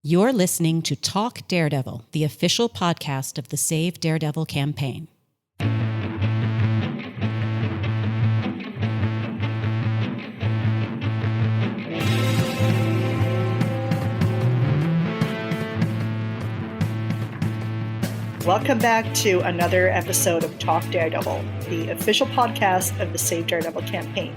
You're listening to Talk Daredevil, the official podcast of the Save Daredevil campaign. Welcome back to another episode of Talk Daredevil, the official podcast of the Save Daredevil campaign.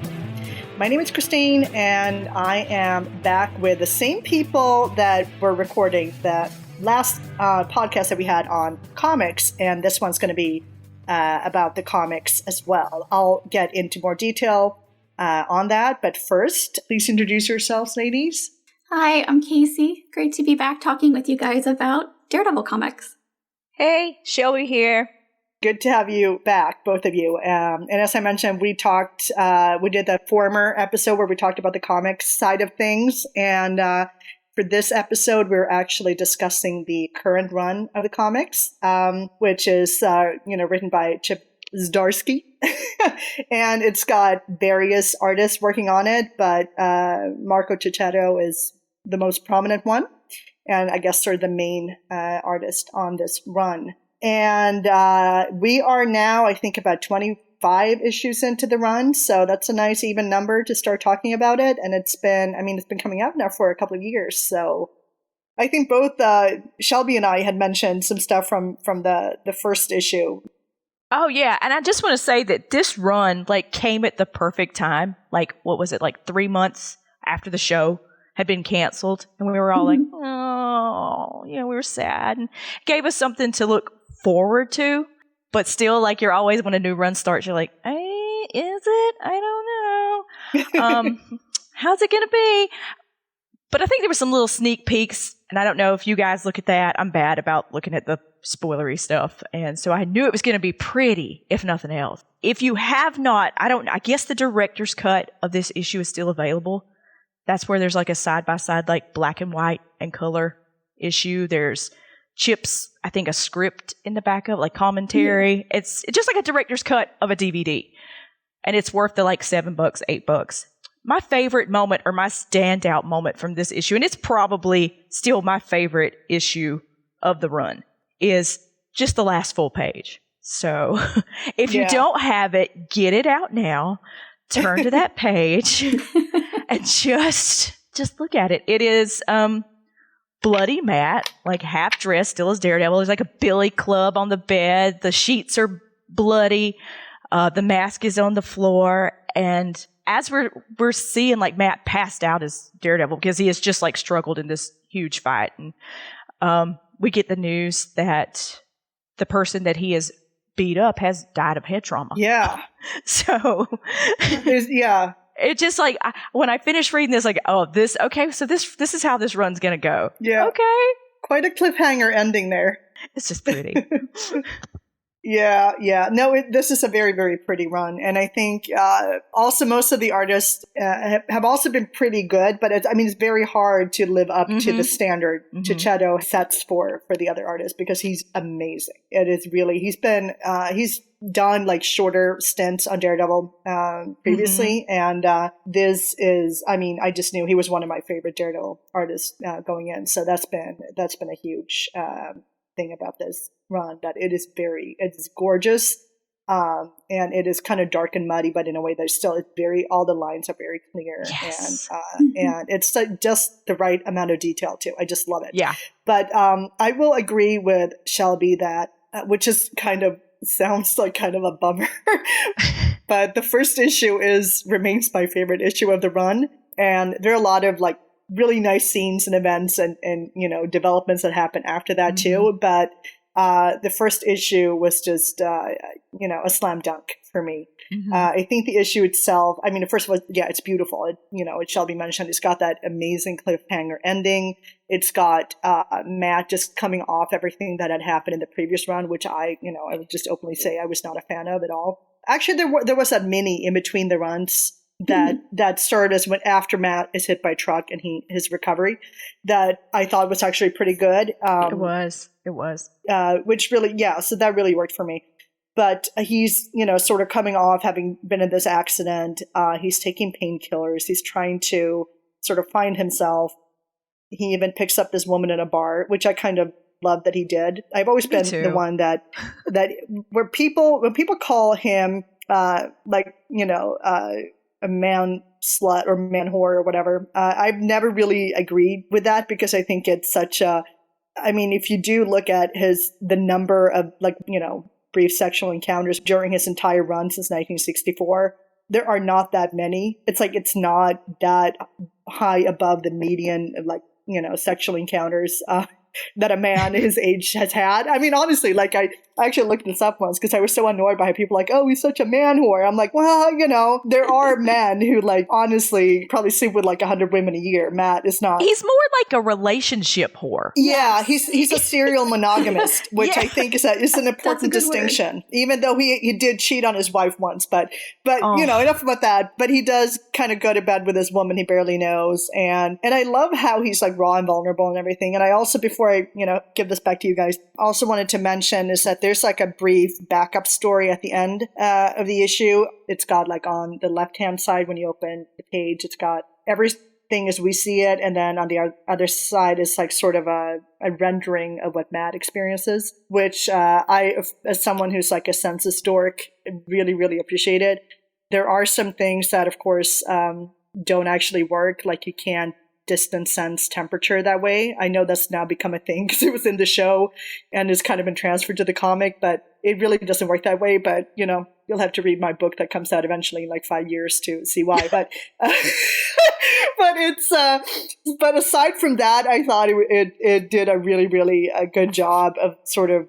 My name is Christine, and I am back with the same people that were recording that last podcast that we had on comics, and this one's going to be about the comics as well. I'll get into more detail on that, but first, please introduce yourselves, ladies. Hi, I'm Casey. Great to be back talking with you guys about Daredevil comics. Hey, Shelby here. Good to have you back, both of you. And as I mentioned, we did the former episode where we talked about the comics side of things. And for this episode, we're actually discussing the current run of the comics, which is, written by Chip Zdarsky. And it's got various artists working on it, but Marco Checchetto is the most prominent one. And I guess sort of the main artist on this run. And we are now, I think, about 25 issues into the run. So that's a nice even number to start talking about it. And it's been coming out now for a couple of years. So I think both Shelby and I had mentioned some stuff from the first issue. Oh, yeah. And I just want to say that this run came at the perfect time. What was it, 3 months after the show had been canceled, and we were all we were sad, and it gave us something to look forward to, but still, you're always, when a new run starts, you're like, hey, is it? I don't know. How's it gonna be? But I think there were some little sneak peeks, and I don't know if you guys look at that. I'm bad about looking at the spoilery stuff, and so I knew it was gonna be pretty, if nothing else. If you have not, I guess the director's cut of this issue is still available. That's where there's a side-by-side, black and white and color issue. There's Chip's, I think, a script in the back of commentary. Yeah. It's just like a director's cut of a DVD. And it's worth the $7, $8. My favorite moment, or my standout moment from this issue, and it's probably still my favorite issue of the run, is just the last full page. So if you don't have it, get it out now. Turn to that page and just look at it. It is bloody Matt, half dressed, still as Daredevil. There's a billy club on the bed. The sheets are bloody. The mask is on the floor. And as we're seeing Matt passed out as Daredevil, because he has just struggled in this huge fight. And we get the news that the person that he has beat up has died of head trauma. Yeah. So it just when I finished reading this, so this is how this run's gonna go. Yeah. Okay. Quite a cliffhanger ending there. It's just pretty. Yeah. No, this is a very, very pretty run. And I think also most of the artists have also been pretty good, but it's very hard to live up to the standard Checchetto sets for the other artists, because he's amazing. It is really, he's done shorter stints on Daredevil previously. And this is, I just knew he was one of my favorite Daredevil artists going in. So that's been a huge thing about this run, that it is gorgeous, and it is kind of dark and muddy, but in a way that all the lines are very clear. Yes. And it's just the right amount of detail too. I just love it. Yeah. But I will agree with Shelby that, which is sounds like kind of a bummer, but the first issue remains my favorite issue of the run, and there are a lot of really nice scenes and events and developments that happen after that too. But the first issue was just a slam dunk for me. I think the issue itself, first of all, it's beautiful. As Shelby mentioned, it's got that amazing cliffhanger ending. It's got Matt just coming off everything that had happened in the previous run, which I would just openly say I was not a fan of at all. Actually, there was a mini in between the runs that started as when after Matt is hit by a truck and his recovery, that I thought was actually pretty good. It was. Which really, so that really worked for me. But he's, sort of coming off having been in this accident. He's taking painkillers. He's trying to sort of find himself. He even picks up this woman in a bar, which I kind of love that he did. I've always been the one that when people call him a man slut or man whore or whatever, I've never really agreed with that, because I think it's such a, I mean, if you do look at the number of brief sexual encounters during his entire run since 1964, there are not that many. It's like, it's not that high above the median of sexual encounters that a man his age has had. I mean, honestly, I actually looked this up once because I was so annoyed by how people were like, oh, he's such a man whore. I'm like, well, there are men who honestly probably sleep with 100 women a year. Matt is not. He's more like a relationship whore. Yeah, he's a serial monogamist, which I think is an important distinction. Word. Even though he did cheat on his wife once, but enough about that. But he does kind of go to bed with this woman he barely knows, and I love how he's raw and vulnerable and everything. And I also, before I give this back to you guys, also wanted to mention is that there's a brief backup story at the end of the issue. It's got on the left-hand side when you open the page, it's got everything as we see it, and then on the other side is sort of a rendering of what Matt experiences, which I, as someone who's a census dork, really, really appreciated. There are some things that, of course, don't actually work, you can't distance sense temperature that way. I know that's now become a thing because it was in the show and has kind of been transferred to the comic, but it really doesn't work that way. But you'll have to read my book that comes out eventually in 5 years to see why. But but aside from that, I thought it did a really, really good job of sort of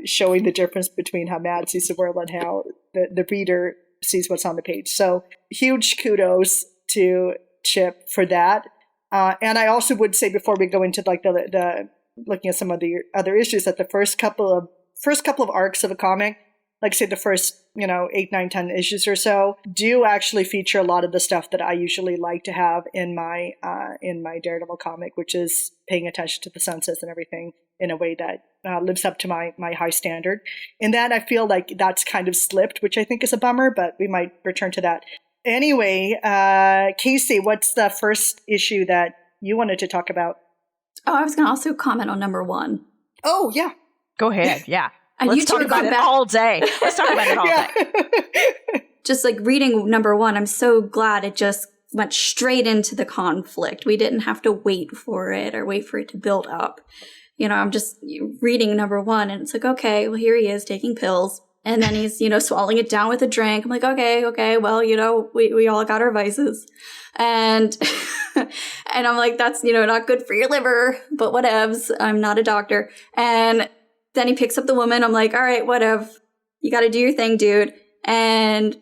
showing the difference between how Matt sees the world and how the reader sees what's on the page. So huge kudos to Chip for that. And I also would say, before we go into the looking at some of the other issues, that the first couple of arcs of a comic, say the first 8, 9, 10 issues or so, do actually feature a lot of the stuff that I usually like to have in my Daredevil comic, which is paying attention to the census and everything in a way that lives up to my high standard. In that, I feel like that's kind of slipped, which I think is a bummer, but we might return to that. Anyway, Casey, what's the first issue that you wanted to talk about? Oh, I was going to also comment on number 1. Oh, yeah. Go ahead. Yeah. And Let's talk about it all day. Let's talk about it all day. Just reading number 1, I'm so glad it just went straight into the conflict. We didn't have to wait for it or wait for it to build up. I'm just reading number 1 and it's okay, well, here he is taking pills. And then he's, swallowing it down with a drink. I'm like, okay, well, we all got our vices. And and I'm like, that's, not good for your liver, but whatevs. I'm not a doctor. And then he picks up the woman. I'm like, all right, whatever. You got to do your thing, dude. And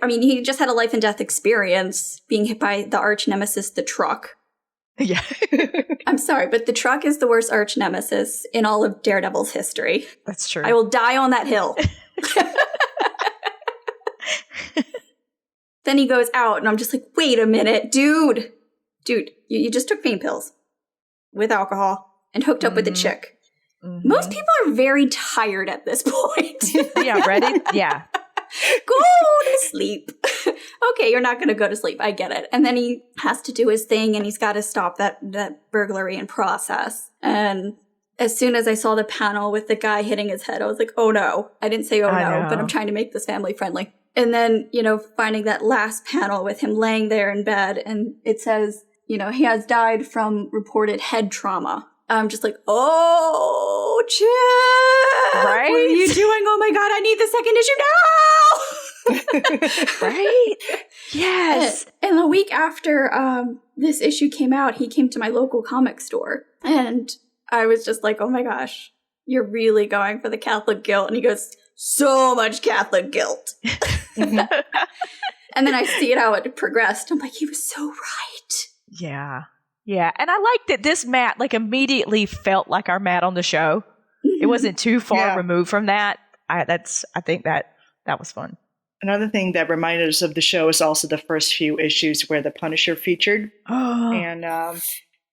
I mean, he just had a life and death experience being hit by the arch nemesis, the truck. Yeah. I'm sorry, but the truck is the worst arch nemesis in all of Daredevil's history. That's true. I will die on that hill. Then he goes out, and I'm just like, wait a minute, dude, you just took pain pills with alcohol and hooked up with a chick. Mm-hmm. Most people are very tired at this point. Yeah, ready? Yeah. Go to sleep. Okay, you're not going to go to sleep. I get it. And then he has to do his thing, and he's got to stop that burglary in process. And as soon as I saw the panel with the guy hitting his head, I was like, oh no. I didn't say oh no, but I'm trying to make this family friendly. And then, finding that last panel with him laying there in bed, and it says, he has died from reported head trauma. I'm just like, oh, Chip! Right? What are you doing? Oh my God, I need the second issue now! Right? Yes. And a week after this issue came out, he came to my local comic store. And I was just like, oh my gosh, you're really going for the Catholic guilt. And he goes, so much Catholic guilt. And then I see how it progressed. I'm like, he was so right. Yeah. Yeah. And I like that this Matt immediately felt like our Matt on the show. It wasn't too far removed from that. I think that was fun. Another thing that reminded us of the show is also the first few issues where the Punisher featured.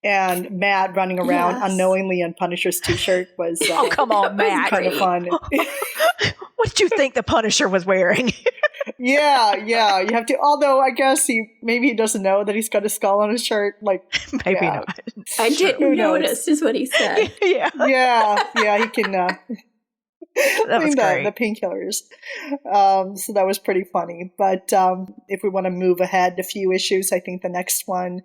And Matt running around unknowingly in Punisher's t-shirt was oh, come on, Matt. Kind of fun. What did you think the Punisher was wearing? Yeah. You have to, although I guess maybe he doesn't know that he's got a skull on his shirt. Maybe not. I didn't notice, is what he said. Yeah, he can That was great. the painkillers. So that was pretty funny. But if we want to move ahead a few issues, I think the next one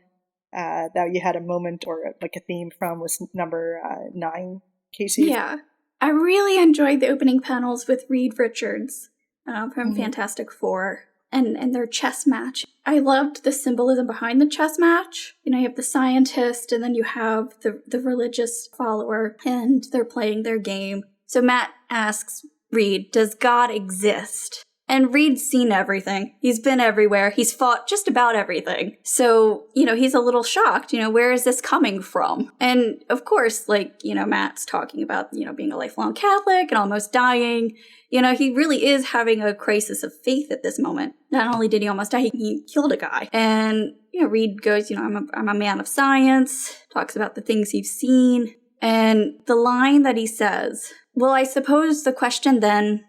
that you had a moment or like a theme from was number 9, Casey. Yeah. I really enjoyed the opening panels with Reed Richards from Fantastic Four and their chess match. I loved the symbolism behind the chess match. You know, you have the scientist and then you have the religious follower, and they're playing their game. So Matt asks Reed, does God exist? And Reed's seen everything. He's been everywhere. He's fought just about everything. So, you know, he's a little shocked. You know, where is this coming from? And of course, like, you know, Matt's talking about, you know, being a lifelong Catholic and almost dying. You know, he really is having a crisis of faith at this moment. Not only did he almost die, he killed a guy. And, you know, Reed goes, you know, I'm a man of science, talks about the things he's seen. And the line that he says, well, I suppose the question then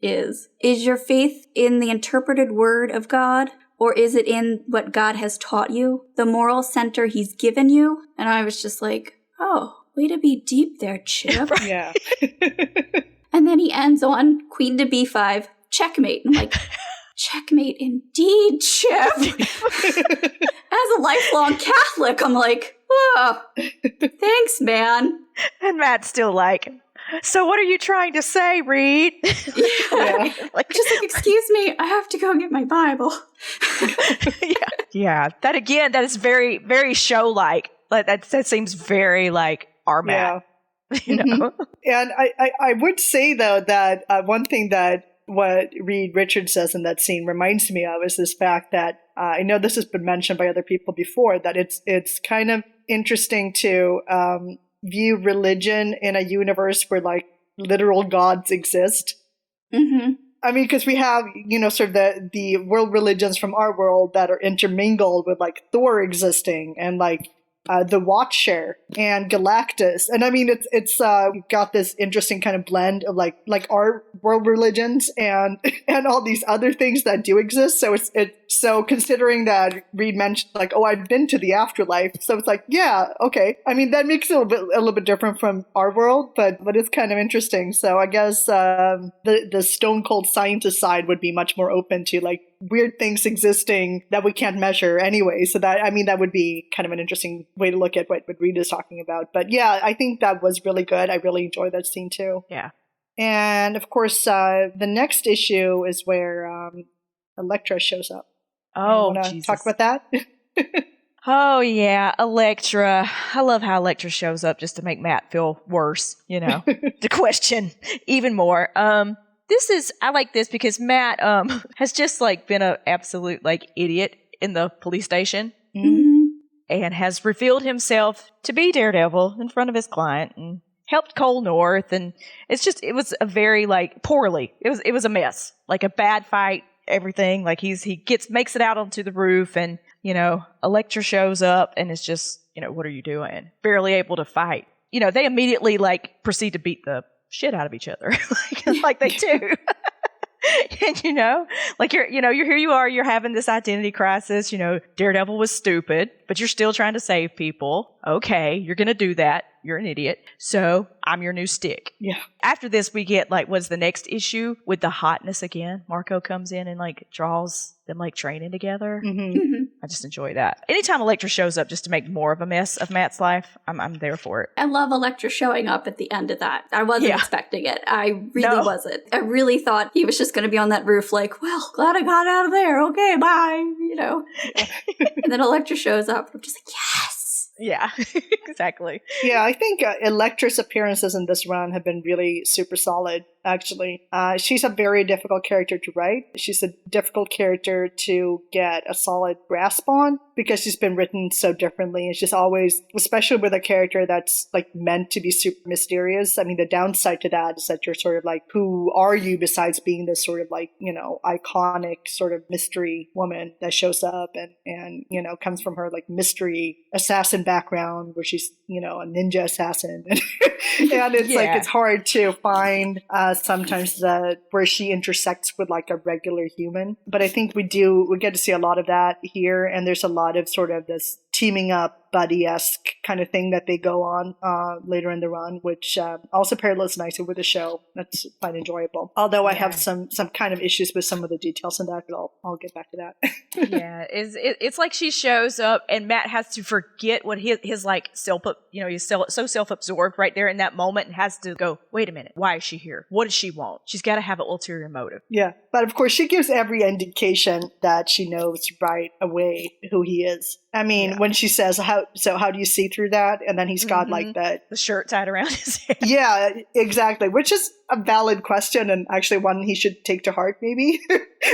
is your faith in the interpreted word of God, or is it in what God has taught you, the moral center he's given you? And I was just like, oh, way to be deep there, Chip. Yeah. And then he ends on queen to b5, checkmate. I'm like, checkmate indeed, Chip. As a lifelong Catholic, I'm like, oh, thanks, man. And Matt's still like, so what are you trying to say, Reed? Yeah. Like, just like, excuse me, I have to go get my Bible. Yeah. That is very, very show-like. Like, that seems very like our Matt. Yeah. You know? And I would say, though, that one thing that what Reed Richards says in that scene reminds me of is this fact that I know this has been mentioned by other people before, that it's kind of interesting to view religion in a universe where like literal gods exist. Mm-hmm. I mean, because we have, you know, sort of the world religions from our world that are intermingled with like Thor existing and like the Watcher and Galactus. And I mean, it's got this interesting kind of blend of like our world religions and all these other things that do exist. So so considering that Reed mentioned like, oh, I've been to the afterlife. So it's like, yeah, okay. I mean, that makes it a little bit different from our world, but it's kind of interesting. So I guess the stone cold scientist side would be much more open to like weird things existing that we can't measure anyway. So that, I mean, that would be kind of an interesting way to look at what Reed is talking about. But yeah, I think that was really good. I really enjoyed that scene too. Yeah. And of course, the next issue is where Elektra shows up. Oh, you Jesus. Talk about that? Oh, yeah, Elektra. I love how Elektra shows up just to make Matt feel worse, you know, to question even more. I like this because Matt has just like been an absolute like idiot in the police station. Mm-hmm. And has revealed himself to be Daredevil in front of his client and helped Cole North. And it was a very like poorly. It was a mess, like a bad fight, everything. Like he makes it out onto the roof, and you know, Elektra shows up and is just, you know, what are you doing? Barely able to fight. You know, they immediately like proceed to beat the shit out of each other, like they do. And you know, like here you are, you're having this identity crisis. You know, Daredevil was stupid, but you're still trying to save people. Okay, you're gonna do that. You're an idiot. So I'm your new stick. Yeah. After this, we get like, what's the next issue with the hotness again? Marco comes in and like draws them like training together. Mm-hmm. Mm-hmm. I just enjoy that. Anytime Elektra shows up just to make more of a mess of Matt's life, I'm there for it. I love Elektra showing up at the end of that. I wasn't expecting it. I really wasn't. I really thought he was just going to be on that roof like, well, glad I got out of there. Okay, bye. You know. And then Elektra shows up. I'm just like, yes. Yeah, exactly. Yeah, I think Elektra's appearances in this run have been really super solid, actually. She's a very difficult character to write. She's a difficult character to get a solid grasp on because she's been written so differently. And she's always, especially with a character that's like meant to be super mysterious. I mean, the downside to that is that you're sort of like, who are you besides being this sort of like, you know, iconic sort of mystery woman that shows up and you know, comes from her like mystery assassin background where she's, you know, a ninja assassin. And it's like, it's hard to find sometimes where she intersects with like a regular human. But I think we get to see a lot of that here. And there's a lot of sort of this teaming up buddy-esque kind of thing that they go on later in the run, which also parallels nicely with the show. That's quite enjoyable. Although I have some kind of issues with some of the details in that, but I'll get back to that. Yeah, it's like she shows up and Matt has to forget what his like he's so self-absorbed right there in that moment and has to go, wait a minute, why is she here? What does she want? She's got to have an ulterior motive. Yeah, but of course she gives every indication that she knows right away who he is. I mean, when she says, how do you see through that? And then he's got like the shirt tied around his head. Yeah, exactly. Which is a valid question and actually one he should take to heart, maybe.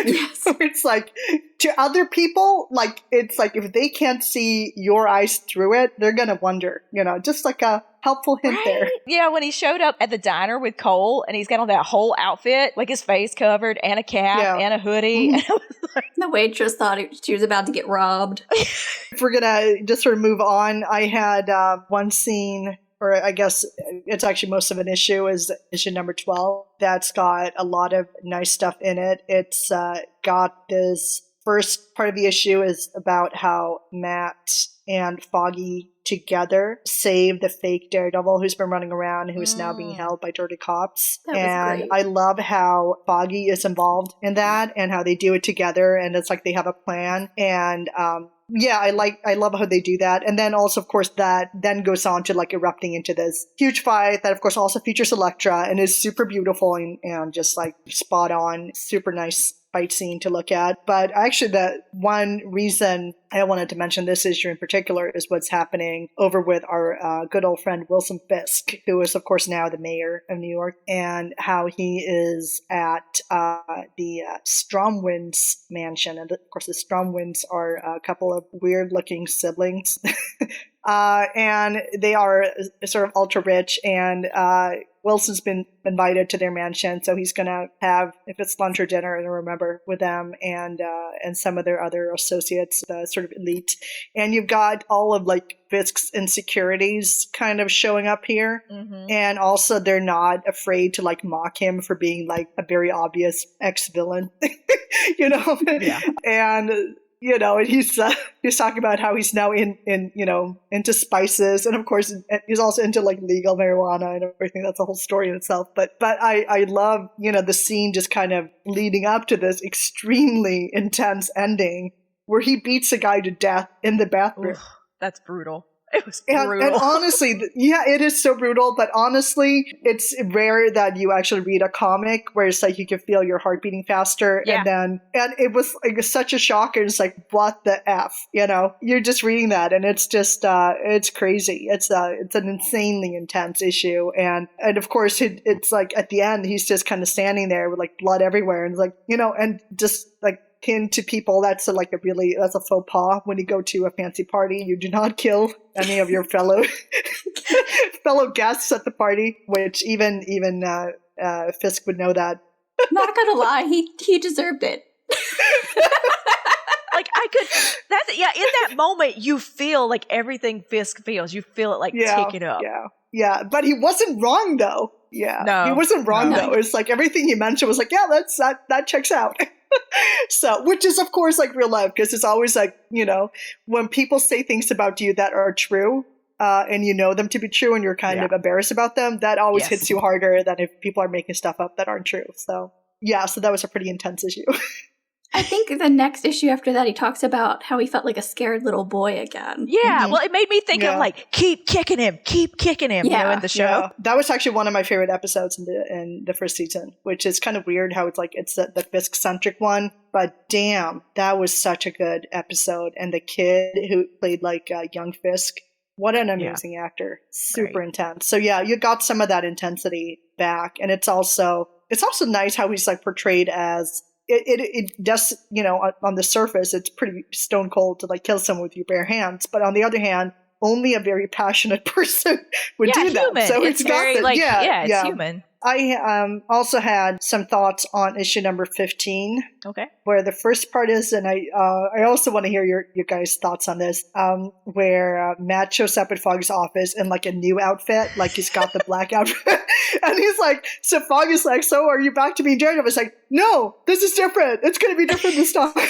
Yes. It's like, to other people, like, it's like if they can't see your eyes through it, they're going to wonder, just like a helpful hint there. Yeah, when he showed up at the diner with Cole and he's got on that whole outfit, like his face covered and a cap and a hoodie. And I was like, the waitress thought she was about to get robbed. If we're going to just sort of move on, I had one scene, or I guess it's actually most of an issue, is issue number 12. That's got a lot of nice stuff in it. It's got this first part of the issue is about how Matt and Foggy together save the fake Daredevil who's been running around, who's now being held by dirty cops. That was and great. I love how Foggy is involved in that and how they do it together, and it's like they have a plan. And I love how they do that. And then also, of course, that then goes on to like erupting into this huge fight that, of course, also features Elektra and is super beautiful and just like spot on, super nice fight scene to look at. But actually, the one reason I wanted to mention this issue in particular is what's happening over with our good old friend Wilson Fisk, who is, of course, now the mayor of New York, and how he is at the Stromwinds mansion. And, of course, the Stromwinds are a couple of weird-looking siblings. And they are sort of ultra rich, and Wilson's been invited to their mansion, so he's going to have, if it's lunch or dinner, I don't remember, with them and some of their other associates, the sort of elite. And you've got all of like Fisk's insecurities kind of showing up here. Mm-hmm. And also they're not afraid to like mock him for being like a very obvious ex-villain, Yeah. And he's talking about how he's now into spices, and of course he's also into like legal marijuana and everything. That's a whole story in itself. But I love the scene just kind of leading up to this extremely intense ending where he beats a guy to death in the bathroom. Oof, that's brutal. It was brutal. And honestly, it is so brutal, but honestly, it's rare that you actually read a comic where it's like you can feel your heart beating faster. Yeah. And it was like such a shock. And it's like, what the F, you're just reading that. And it's just, it's crazy. It's an insanely intense issue. And of course, it's like at the end, he's just kind of standing there with like blood everywhere. And it's like, and just like, hint to people that's a faux pas. When you go to a fancy party, you do not kill any of your fellow guests at the party, which even Fisk would know that. Not gonna lie, he deserved it. Like in that moment you feel like everything Fisk feels. You feel it like ticking up. Yeah, but he wasn't wrong though. Yeah, no, he wasn't wrong though. It's like everything he mentioned was like, yeah, that checks out. So, which is of course like real life, because it's always like, when people say things about you that are true, and you know them to be true and you're kind of embarrassed about them, that always hits you harder than if people are making stuff up that aren't true. So that was a pretty intense issue. I think the next issue after that, he talks about how he felt like a scared little boy again. Yeah, well, it made me think of like, keep kicking him, in the show. Yeah. That was actually one of my favorite episodes in the first season, which is kind of weird how it's like, it's the Fisk-centric one, but damn, that was such a good episode. And the kid who played like young Fisk, what an amazing actor. Super intense. So you got some of that intensity back. And it's also nice how he's like portrayed as, it does, on the surface, it's pretty stone cold to like kill someone with your bare hands. But on the other hand, only a very passionate person would do that. Human. So it's very got it's human. I also had some thoughts on issue number 15. Okay. Where the first part is, and I also want to hear your guys' thoughts on this, where Matt shows up at Foggy's office in like a new outfit, like he's got the black outfit. And he's like, so Foggy's like, so are you back to being Daredevil? It's like, no, this is different. It's going to be different this time. And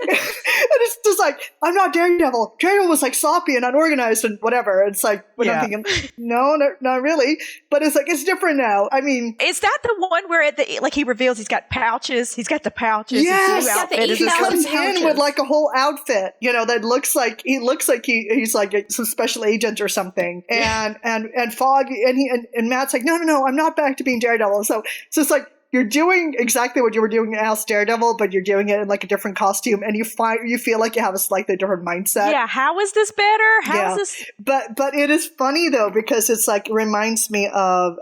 it's just like, I'm not Daredevil. Daredevil was like sloppy and unorganized and whatever. It's like, when I'm thinking, no, not really. But it's like, it's different now. I mean, is that the one where he reveals he's got pouches? He's got the pouches. Yes, he comes in with like a whole outfit, that looks like he's like some special agent or something. And Fogg and Matt's like, no, I'm not back to being Daredevil. So it's like, you're doing exactly what you were doing as Daredevil, but you're doing it in like a different costume, and you feel like you have a slightly different mindset. Yeah, how is this better? How is this? But it is funny though, because it's like, it reminds me of,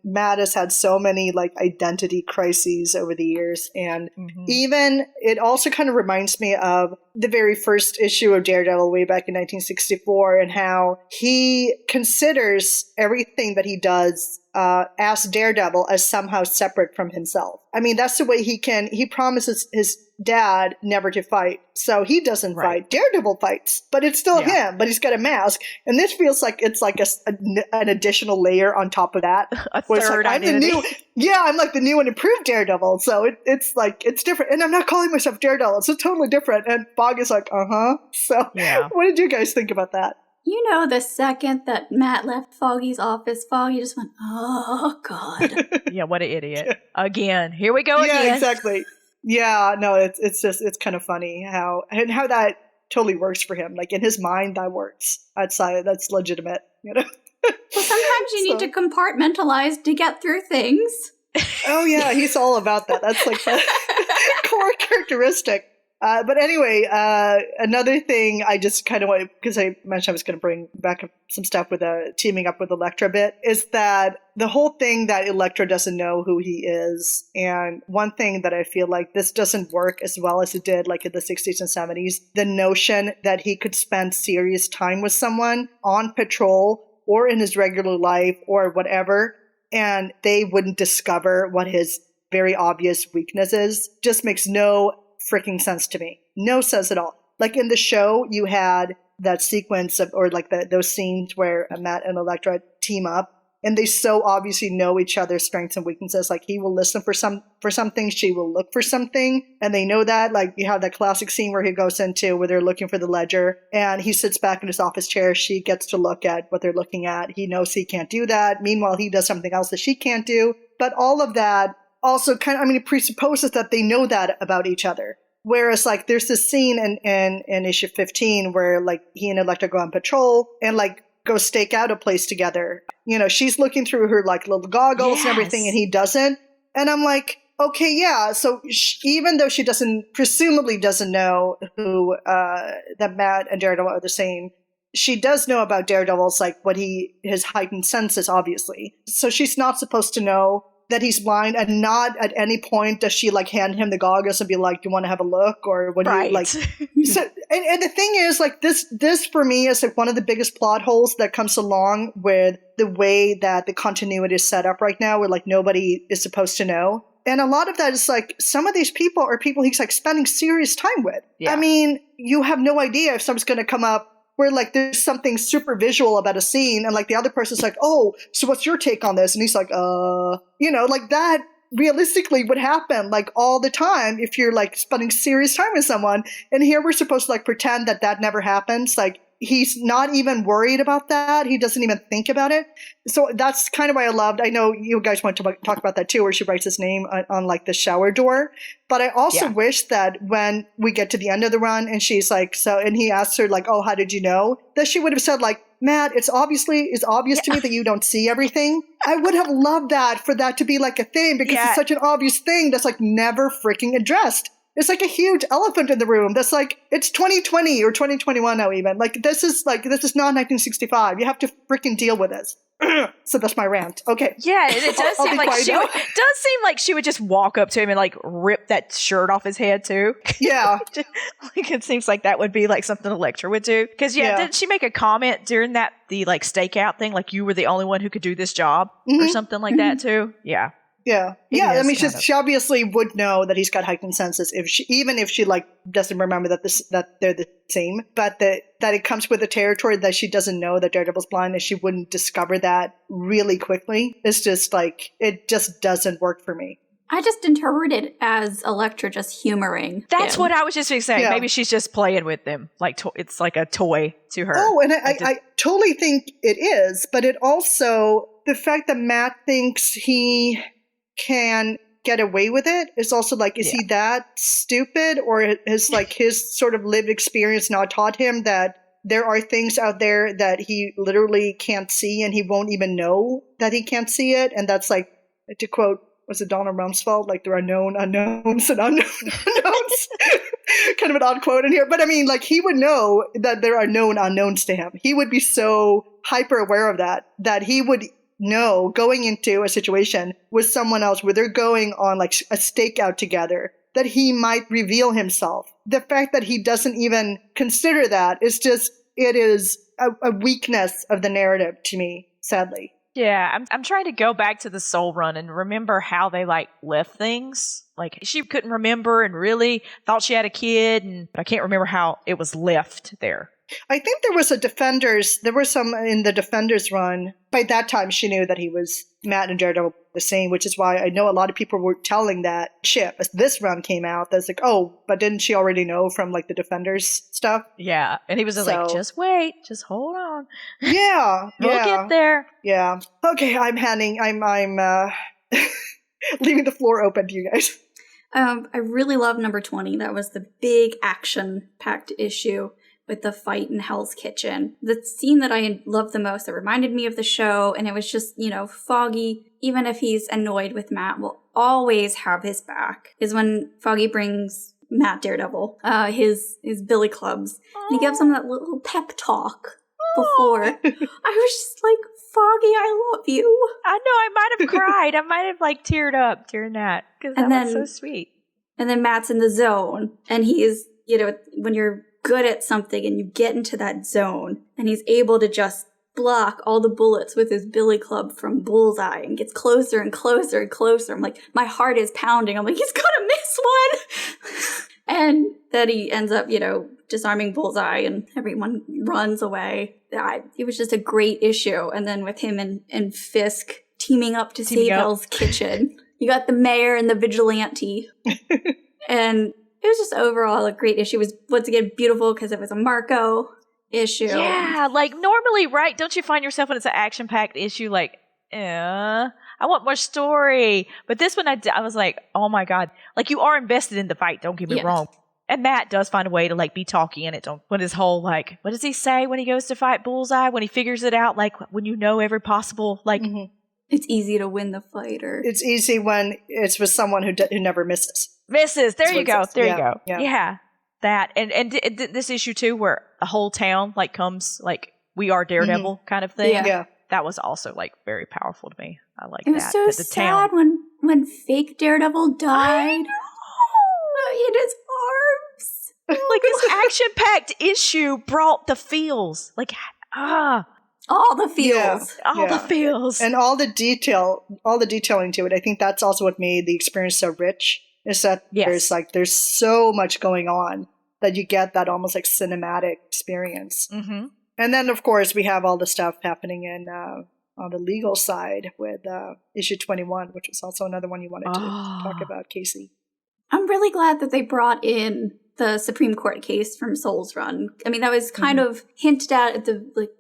Matt has had so many like identity crises over the years, and even it also kind of reminds me of the very first issue of Daredevil way back in 1964, and how he considers everything that he does as Daredevil as somehow separate from himself. I mean, that's the way he promises his dad never to fight. So he doesn't fight. Daredevil fights, but it's still him, but he's got a mask. And this feels like it's like an additional layer on top of that. A third identity. I'm like the new and improved Daredevil. So it's like, it's different. And I'm not calling myself Daredevil. It's totally different. And Fogg is like, So what did you guys think about that? The second that Matt left Foggy's office, Foggy just went, oh, God. Yeah, what an idiot. Again. Here we go again. Yeah, exactly. Yeah, no, it's kind of funny how that totally works for him. Like, in his mind, that works. That's legitimate, Well, sometimes you need to compartmentalize to get through things. Oh, yeah, he's all about that. That's like the core characteristic. But anyway, another thing I just kind of want, because I mentioned I was going to bring back some stuff with teaming up with Elektra a bit, is that the whole thing that Elektra doesn't know who he is. And one thing that I feel like this doesn't work as well as it did like in the 60s and 70s, the notion that he could spend serious time with someone on patrol or in his regular life or whatever, and they wouldn't discover what his very obvious weakness is, just makes no freaking sense to me. No sense at all. Like in the show, you had that sequence those scenes where Matt and Elektra team up, and they so obviously know each other's strengths and weaknesses. Like, he will listen for something, she will look for something, and they know that. Like, you have that classic scene where he goes into where they're looking for the ledger, and he sits back in his office chair. She gets to look at what they're looking at. He knows he can't do that. Meanwhile, he does something else that she can't do. But all of that also it presupposes that they know that about each other. Whereas, like, there's this scene in issue 15 where, like, he and Elektra go on patrol and, like, go stake out a place together. She's looking through her, like, little goggles and everything, and he doesn't. And I'm like, okay, yeah. So even though she presumably doesn't know who, that Matt and Daredevil are the same, she does know about Daredevil's, like, his heightened senses, obviously. So she's not supposed to know that he's blind, and not at any point does she like hand him the goggles and be like, do you want to have a look? Or what do you like? So, and the thing is, like, this for me is like one of the biggest plot holes that comes along with the way that the continuity is set up right now, where like nobody is supposed to know. And a lot of that is like, some of these people are people he's like spending serious time with. Yeah. I mean, you have no idea if someone's going to come up where like there's something super visual about a scene, and like the other person's like, oh, so what's your take on this? And he's like, like that realistically would happen like all the time if you're like spending serious time with someone. And here we're supposed to like pretend that never happens. Like, he's not even worried about that. He doesn't even think about it. So that's kind of why I loved. I know you guys want to talk about that too, where she writes his name on like the shower door. But I also wish that when we get to the end of the run and she's like, and he asks her like, oh, how did you know? That she would have said like, Matt, it's obvious to me that you don't see everything. I would have loved that for that to be like a thing, because it's such an obvious thing that's like never freaking addressed. It's like a huge elephant in the room that's like, it's 2020 or 2021 now even. Like, this is not 1965. You have to freaking deal with this. So that's my rant. Okay. Yeah, it does seem like she would just walk up to him and like rip that shirt off his head too. Yeah. Like, it seems like that would be like something Elektra would do. Because didn't she make a comment during the like stakeout thing, like you were the only one who could do this job or something like that too? Yeah. Yeah. Yeah. I mean, she obviously would know that he's got heightened senses even if she like doesn't remember that they're the same, but that it comes with the territory that she doesn't know that Daredevil's blind, and she wouldn't discover that really quickly. It's just like, it just doesn't work for me. I just interpreted it as Elektra just humoring That's him. what I was just going to say. Yeah. Maybe she's just playing with them. Like it's like a toy to her. Oh, and I totally think it is, but it also, the fact that Matt thinks he can get away with it is also like, is he that stupid, or is like his sort of lived experience now taught him that there are things out there that he literally can't see and he won't even know that he can't see it? And that's like, to quote, was it Donald Rumsfeld? Like, there are known unknowns and unknown unknowns. Kind of an odd quote in here. But I mean, like, he would know that there are known unknowns to him. He would be so hyper aware of that he would know going into a situation with someone else where they're going on like a stakeout together, that he might reveal himself. The fact that he doesn't even consider that is just, it is a weakness of the narrative to me, sadly. Yeah, I'm trying to go back to the Soul Run and remember how they like left things. Like she couldn't remember and really thought she had a kid, and I can't remember how it was left there. I think there were some in the Defenders run. By that time, she knew that he was Matt and Daredevil the same, which is why I know a lot of people were telling that Chip, as this run came out, that's like, oh, but didn't she already know from like the Defenders stuff? Yeah, and he was just like, just wait, just hold on. Yeah, we'll get there. Yeah. Okay, I'm leaving the floor open to you guys. I really love number 20. That was the big action-packed issue with the fight in Hell's Kitchen. The scene that I loved the most, that reminded me of the show, and it was just, Foggy, even if he's annoyed with Matt, will always have his back, is when Foggy brings Matt Daredevil his billy clubs. And he gives him that little pep talk before. I was just like, Foggy, I love you. I know, I might have cried. I might have like teared up during that, because that was so sweet. And then Matt's in the zone, and he's, when you're good at something and you get into that zone, and he's able to just block all the bullets with his billy club from Bullseye and gets closer and closer and closer. I'm like, my heart is pounding. I'm like, he's gonna miss one. And then he ends up, disarming Bullseye and everyone runs away. It was just a great issue. And then with him and Fisk teaming up to save Hell's Kitchen. You got the mayor and the vigilante. And it was just overall a great issue. It was, once again, beautiful because it was a Marco issue. Yeah, like normally, right? Don't you find yourself when it's an action-packed issue like, I want more story. But this one, I was like, oh my God. Like, you are invested in the fight, don't get me wrong. And Matt does find a way to, like, be talky in it. When his whole, like, what does he say when he goes to fight Bullseye? When he figures it out, like, when you know every possible, like... Mm-hmm. It's easy to win the fight, or... It's easy when it's with someone who never misses. There you go. There you go. Yeah. Yeah. That. And this issue, too, where a whole town, like, comes, like, we are Daredevil kind of thing. Yeah. That was also, like, very powerful to me. I like that. It was was so sad when fake Daredevil died. In his arms. Like, this action-packed issue brought the feels. Like, all the feels. Yeah, all the feels. And all the detailing to it. I think that's also what made the experience so rich, is that there's so much going on that you get that almost like cinematic experience. Mm-hmm. And then, of course, we have all the stuff happening in on the legal side with issue 21, which was also another one you wanted to talk about, Casey. I'm really glad that they brought in the Supreme Court case from Soul's Run. I mean, that was kind of hinted at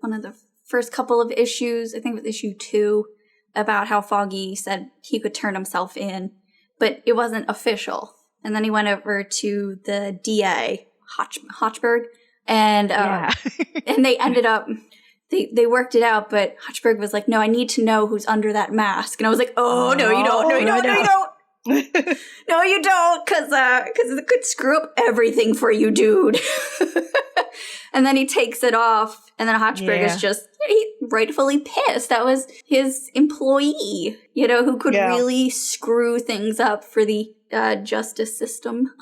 one of the first couple of issues. I think it was issue 2, about how Foggy said he could turn himself in, but it wasn't official. And then he went over to the DA, Hochberg, and and they ended up, they worked it out, but Hochberg was like, no, I need to know who's under that mask. And I was like, no, you don't. No, you don't. No, you don't, because it could screw up everything for you, dude. And then he takes it off, and then Hochberg is just rightfully pissed. That was his employee, who could really screw things up for the justice system.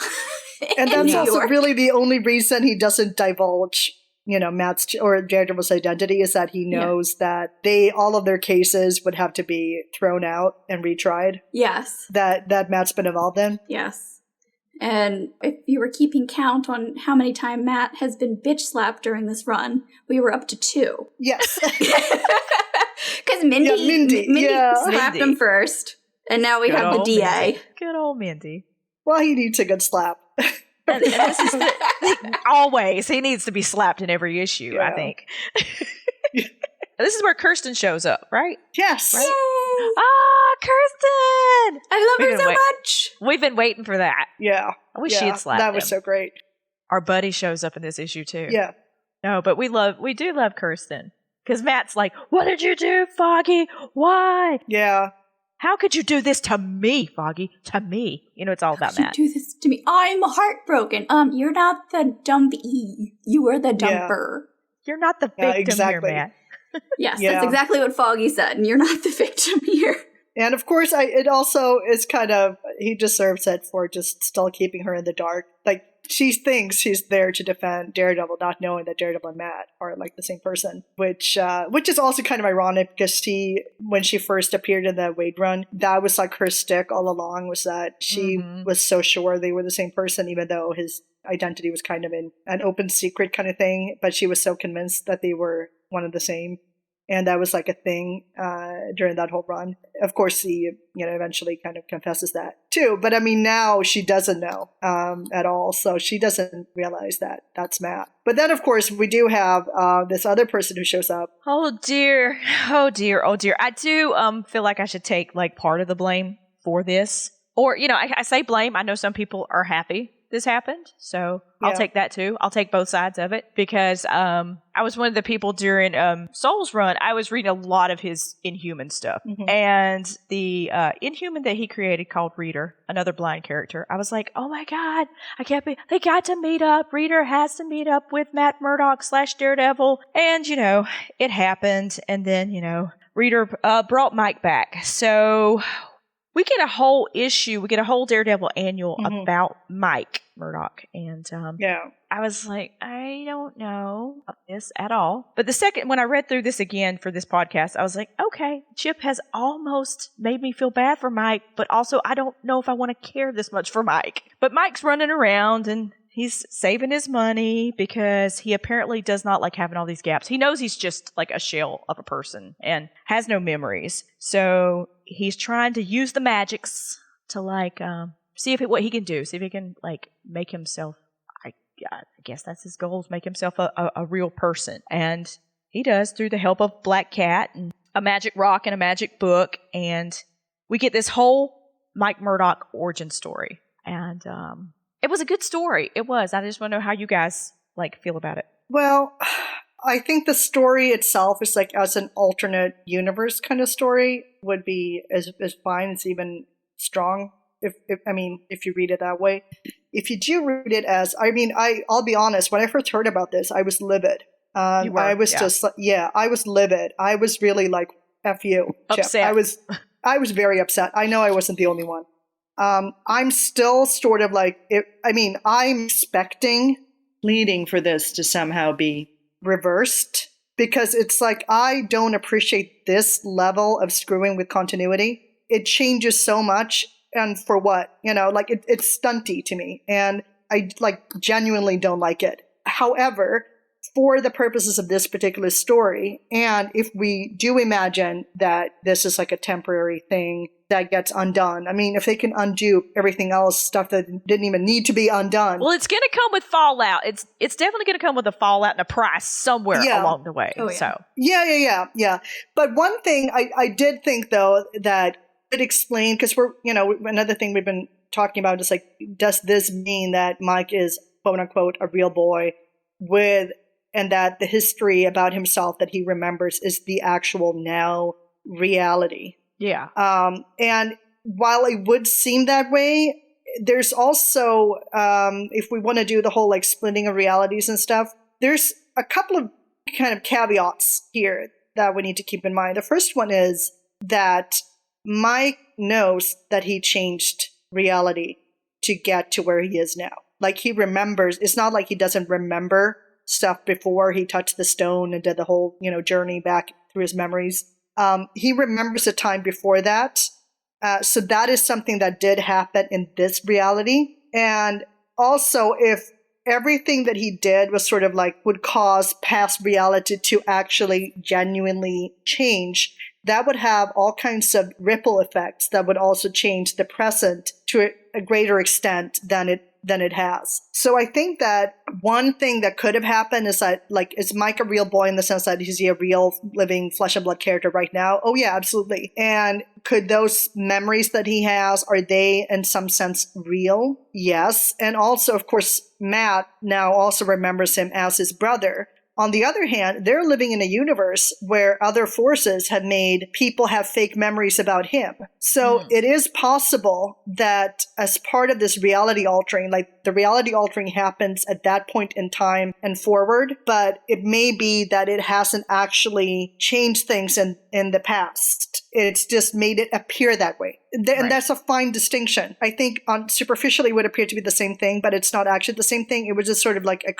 And that's also really the only reason he doesn't divulge, Matt's or Daredevil's identity, is that he knows that all of their cases would have to be thrown out and retried. Yes. That Matt's been involved in. Yes. And if you were keeping count on how many times Matt has been bitch slapped during this run, we were up to 2. Yes. Because Mindy slapped him first. And now we have the DA. Mindy. Good old Mindy. Well, he needs a good slap. And this is always. He needs to be slapped in every issue, I think. This is where Kirsten shows up, right? Yes. Right? Kirsten! I love her so much. We've been waiting for that. Yeah. I wish she had slapped That was him. so great. Our buddy shows up in this issue, too. Yeah. No, but we do love Kirsten. Because Matt's like, what did you do, Foggy? Why? Yeah. How could you do this to me, Foggy? To me. You know, it's all about Matt. You do this to me. I'm heartbroken. You're not the dumpy. You were the dumper. You're not the victim here, Matt. Yes, that's exactly what Foggy said. And you're not the victim here. And of course, it also is kind of, he deserves it for just still keeping her in the dark. Like, she thinks she's there to defend Daredevil, not knowing that Daredevil and Matt are like the same person, which is also kind of ironic because when she first appeared in the Wade run, that was like her stick all along, was that she was so sure they were the same person, even though his identity was kind of in an open secret kind of thing. But she was so convinced that they were one and the same. And that was like a thing during that whole run. Of course, he eventually kind of confesses that too. But I mean, now she doesn't know at all. So she doesn't realize that that's Matt. But then, of course, we do have this other person who shows up. Oh, dear. Oh, dear. Oh, dear. I do feel like I should take like part of the blame for this. Or, I say blame. I know some people are happy this happened. So I'll take that too. I'll take both sides of it because I was one of the people during Soul's run. I was reading a lot of his Inhuman stuff. And the Inhuman that he created called Reader, another blind character, I was like, oh my God, they got to meet up. Reader has to meet up with Matt Murdock / Daredevil. And, it happened. And then, Reader brought Mike back. So we get a whole issue. We get a whole Daredevil annual about Mike Murdock. And I was like, I don't know about this at all. But when I read through this again for this podcast, I was like, okay, Chip has almost made me feel bad for Mike, but also I don't know if I want to care this much for Mike. But Mike's running around and he's saving his money because he apparently does not like having all these gaps. He knows he's just like a shell of a person and has no memories. So he's trying to use the magics to like see what he can do. See if he can like make himself, I guess that's his goal, is make himself a real person. And he does through the help of Black Cat and a magic rock and a magic book. And we get this whole Mike Murdock origin story. And it was a good story. It was. I just want to know how you guys feel about it. Well, I think the story itself is like as an alternate universe kind of story would be as fine. It's even strong if you read it that way. If you do read it as, I'll be honest. When I first heard about this, I was livid. I was livid. I was really like, F you, Chip. Upset. I was very upset. I know I wasn't the only one. I'm still sort of like, I'm expecting, pleading for this to somehow be reversed because it's like, I don't appreciate this level of screwing with continuity. It changes so much. And for what? It's stunty to me. And I genuinely don't like it. However, for the purposes of this particular story, and if we do imagine that this is like a temporary thing that gets undone, if they can undo everything else, stuff that didn't even need to be undone. Well, it's going to come with fallout. It's definitely going to come with a fallout and a price somewhere along the way. Oh, yeah. So Yeah. But one thing I did think though that it explained, because we're another thing we've been talking about is like, does this mean that Mike is quote unquote a real boy and that the history about himself that he remembers is the actual now reality? Yeah. And while it would seem that way, there's also, if we want to do the whole splitting of realities and stuff, there's a couple of kind of caveats here that we need to keep in mind. The first one is that Mike knows that he changed reality to get to where he is now. Like he remembers, it's not like he doesn't remember stuff before he touched the stone and did the whole, journey back through his memories. He remembers a time before that. So that is something that did happen in this reality. And also if everything that he did was sort of would cause past reality to actually genuinely change, that would have all kinds of ripple effects that would also change the present to a greater extent than it has. So I think that one thing that could have happened is that, like, is Mike a real boy in the sense that is he a real living flesh and blood character right now? Oh yeah, absolutely. And could those memories that he has, are they in some sense real? Yes. And also, of course, Matt now also remembers him as his brother. On the other hand, they're living in a universe where other forces have made people have fake memories about him. So it is possible that as part of this reality altering, like the reality altering happens at that point in time and forward, but it may be that it hasn't actually changed things in the past. It's just made it appear that way. And that's a fine distinction. I think superficially it would appear to be the same thing, but it's not actually the same thing. It was just sort of like a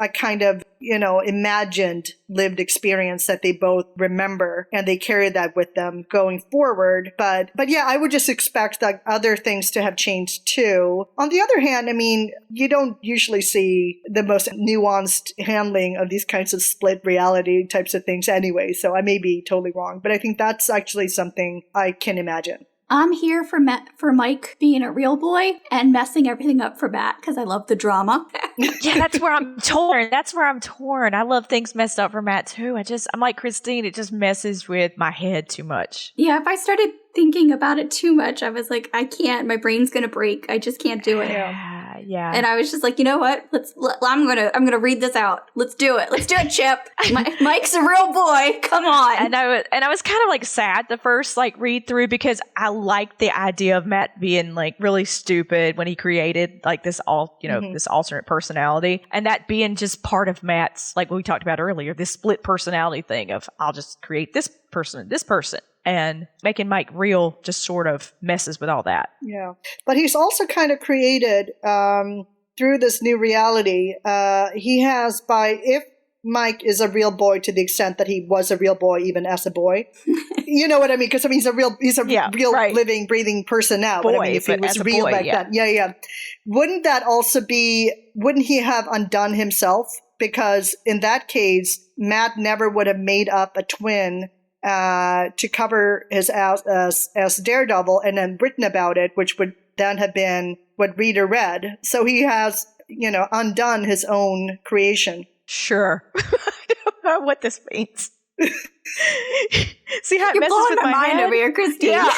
kind of, imagined lived experience that they both remember, and they carry that with them going forward. But yeah, I would just expect that other things to have changed too. On the other hand, I mean, you don't usually see the most nuanced handling of these kinds of split reality types of things anyway, so I may be totally wrong, but I think that's actually something I can imagine. I'm here for Mike being a real boy and messing everything up for Matt because I love the drama. Yeah, that's where I'm torn. I love things messed up for Matt too. I'm like Christine, it just messes with my head too much. Yeah, if I started thinking about it too much, I was like, I can't. My brain's gonna break. I just can't do it. Yeah. And I was just like, you know what? I'm gonna read this out. Let's do it. Let's do it, Chip. Mike's a real boy. Come on. And I was kind of like sad the first read through because I liked the idea of Matt being like really stupid when he created like this this alternate personality, and that being just part of Matt's, like what we talked about earlier, this split personality thing of I'll just create this person. And making Mike real just sort of messes with all that. Yeah. But he's also kind of created, through this new reality, he has if Mike is a real boy to the extent that he was a real boy even as a boy. You know what I mean? Because I mean, he's a real living, breathing person now. Boy, but I mean, if he was real back then. Yeah. Wouldn't he have undone himself? Because in that case, Matt never would have made up a twin to cover his as Daredevil and then written about it, which would then have been what reader read. So he has, undone his own creation. Sure. I don't know what this means. See how it You're messes with my mind head over here, Christine. Yeah.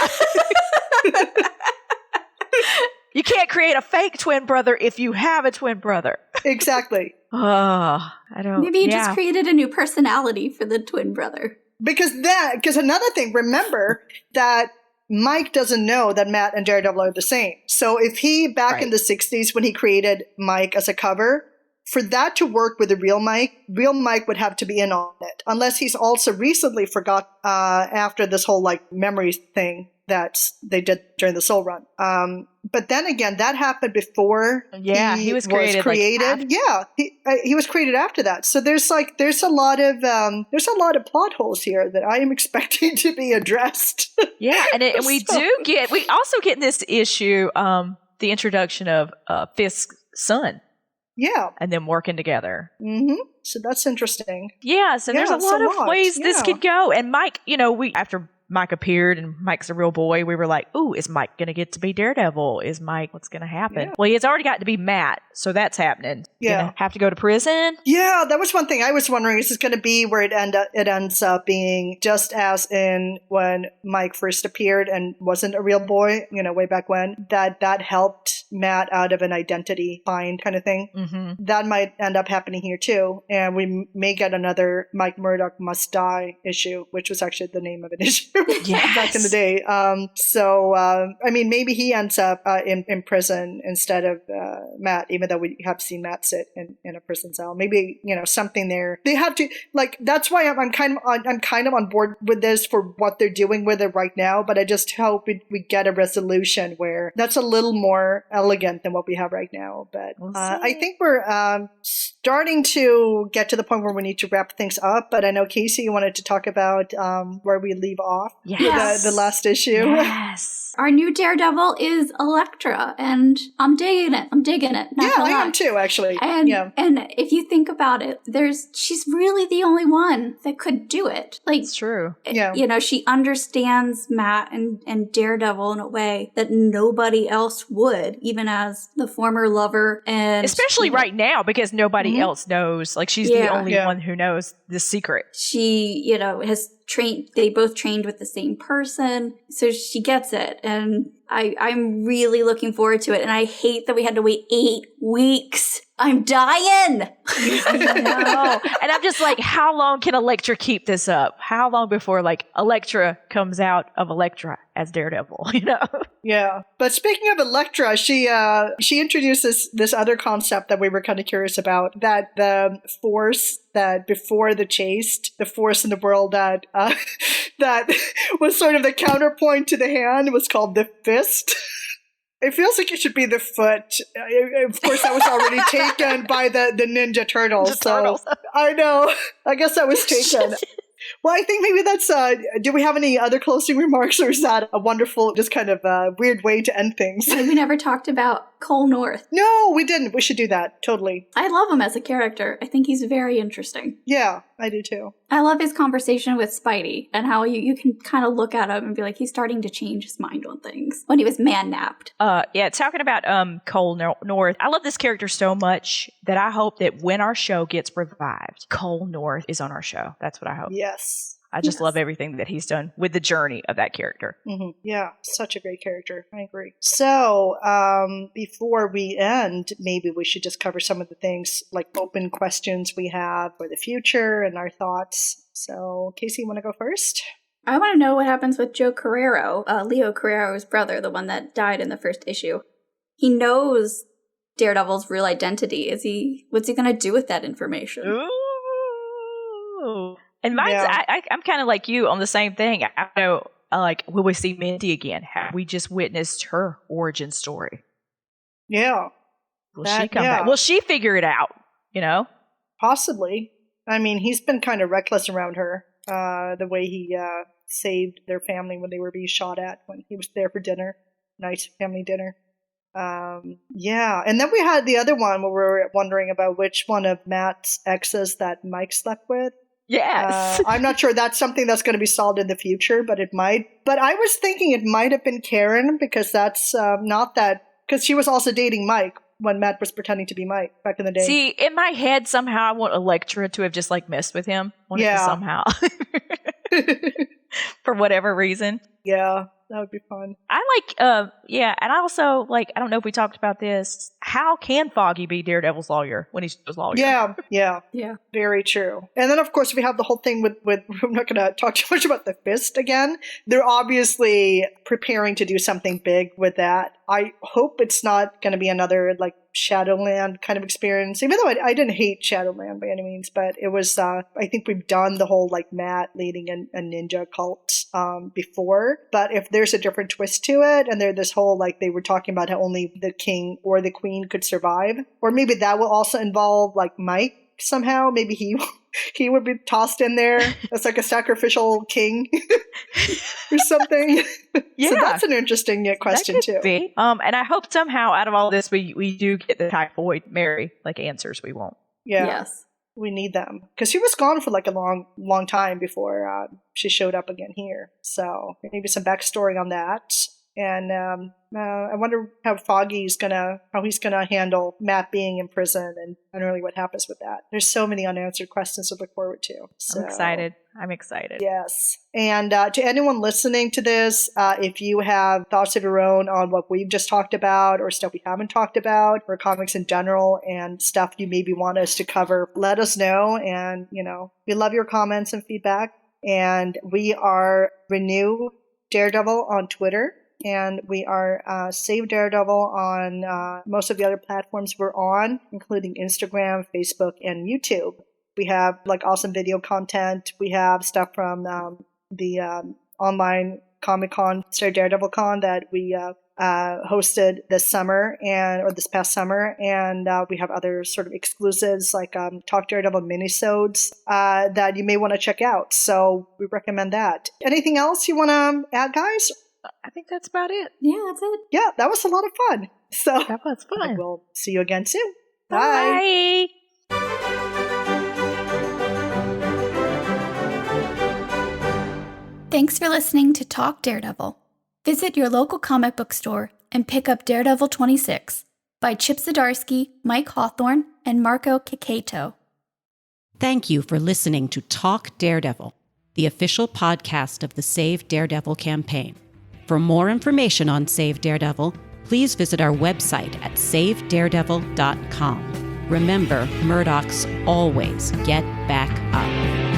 You can't create a fake twin brother if you have a twin brother. Exactly. I don't. Maybe you just created a new personality for the twin brother. Because another thing, remember that Mike doesn't know that Matt and Daredevil are the same. So if he, back in the 60s, when he created Mike as a cover, for that to work with the real Mike would have to be in on it. Unless he's also recently forgot after this whole memory thing that they did during the Soul Run. But then again, that happened before he was created. He was created after that. So there's a lot of plot holes here that I am expecting to be addressed. Yeah, and we also get in this issue the introduction of Fisk's son. Yeah. And them working together. Mm-hmm. So that's interesting. Yeah, so there's a lot of ways this could go. And Mike, after Mike appeared and Mike's a real boy, we were like, ooh, is Mike going to get to be Daredevil? Is Mike, what's going to happen? Yeah. Well, he has already got to be Matt, so that's happening. Yeah. Gonna have to go to prison? Yeah, that was one thing I was wondering. Is this going to be where it ends up being just as in when Mike first appeared and wasn't a real boy, way back when, that helped Matt out of an identity find kind of thing? Mm-hmm. That might end up happening here too. And we may get another Mike Murdock Must Die issue, which was actually the name of an issue. Yes. Back in the day. I mean, maybe he ends up in prison instead of Matt, even though we have seen Matt sit in a prison cell. Maybe, something there. They have to, that's why I'm kind of on board with this for what they're doing with it right now, but I just hope we get a resolution where that's a little more elegant than what we have right now. But I think we're starting to get to the point where we need to wrap things up, but I know, Casey, you wanted to talk about where we leave off. off. Yes. The last issue. Yes. Our new Daredevil is Elektra, and I'm digging it. Yeah, I am too, actually. And if you think about it, she's really the only one that could do it. Like, it's true. Yeah. You know, she understands Matt and Daredevil in a way that nobody else would, even as the former lover. And especially right now, because nobody else knows. Like, she's the only one who knows the secret. She, you know, has trained, they both trained with the same person, so she gets it. And I'm really looking forward to it. And I hate that we had to wait 8 weeks. I'm dying. I know. And I'm just like, how long can Elektra keep this up? How long before, like, Elektra comes out of Elektra as Daredevil, you know? Yeah. But speaking of Elektra, she introduces this other concept that we were kind of curious about, that the force that before the chase, the force in the world that that was sort of the counterpoint to the hand was called the fist. It feels like it should be the foot. Of course, that was already taken by the Ninja Turtles. Turtles. I know. I guess that was taken. Well, I think maybe that's, do we have any other closing remarks, or is that a wonderful, just kind of weird way to end things? We never talked about Cole North. No, we didn't. We should do that. Totally. I love him as a character. I think he's very interesting. Yeah, I do too. I love his conversation with Spidey and how you can kind of look at him and be like, he's starting to change his mind on things when he was man-napped. Yeah, talking about Cole North, I love this character so much that I hope that when our show gets revived, Cole North is on our show. That's what I hope. Yes. I just love everything that he's done with the journey of that character. Mm-hmm. Yeah, such a great character. I agree. So, before we end, maybe we should just cover some of the things, like open questions we have for the future and our thoughts. So, Casey, you want to go first? I want to know what happens with Joe Carrero, Leo Carrero's brother, the one that died in the first issue. He knows Daredevil's real identity. What's he going to do with that information? Ooh. And mine's, I'm kind of like you on the same thing. I know, like, will we see Mindy again? Have we just witnessed her origin story? Yeah. Will she come back? Will she figure it out? You know? Possibly. I mean, he's been kind of reckless around her. The way he saved their family when they were being shot at when he was there for dinner. Nice family dinner. Yeah. And then we had the other one where we were wondering about which one of Matt's exes that Mike slept with. Yes. I'm not sure that's something that's going to be solved in the future, but it might. But I was thinking it might have been Karen, because that's not that, because she was also dating Mike when Matt was pretending to be Mike back in the day. See, in my head, somehow I want Elektra to have just like messed with him. Somehow. For whatever reason. Yeah. That would be fun. I like, and I also, like, I don't know if we talked about this. How can Foggy be Daredevil's lawyer when he's his lawyer? Yeah. Very true. And then, of course, we have the whole thing with I'm not going to talk too much about the fist again. They're obviously preparing to do something big with that. I hope it's not going to be another, like, Shadowland kind of experience, even though I didn't hate Shadowland by any means, but it was, I think we've done the whole, like, Matt leading a ninja cult before, but if there's a different twist to it, and there's this whole, like, they were talking about how only the king or the queen could survive, or maybe that will also involve, like, Mike somehow, maybe he would be tossed in there as like a sacrificial king or something. Yeah. So that's an interesting question too. Be. And I hope somehow out of all this we do get the typhoid Mary like answers we want. Yeah. Yes. We need them. Because she was gone for like a long time before she showed up again here. So maybe some backstory on that. And I wonder how he's gonna handle Matt being in prison and really what happens with that. There's so many unanswered questions to look forward to. So, I'm excited. Yes. And to anyone listening to this, if you have thoughts of your own on what we've just talked about or stuff we haven't talked about or comics in general and stuff you maybe want us to cover, let us know. And, we love your comments and feedback. And we are Renew Daredevil on Twitter. And we are Save Daredevil on most of the other platforms we're on, including Instagram, Facebook, and YouTube. We have like awesome video content. We have stuff from the online Comic-Con, Daredevil Con that we hosted this summer or this past summer. And we have other sort of exclusives like Talk Daredevil minisodes that you may want to check out. So we recommend that. Anything else you want to add, guys? I think that's about it. Yeah, that's it. Yeah, that was a lot of fun. So That was fun. we'll see you again soon. Bye. Thanks for listening to Talk Daredevil. Visit your local comic book store and pick up Daredevil 26 by Chip Zdarsky, Mike Hawthorne, and Marco Checchetto. Thank you for listening to Talk Daredevil, the official podcast of the Save Daredevil campaign. For more information on Save Daredevil, please visit our website at savedaredevil.com. Remember, Murdochs always get back up.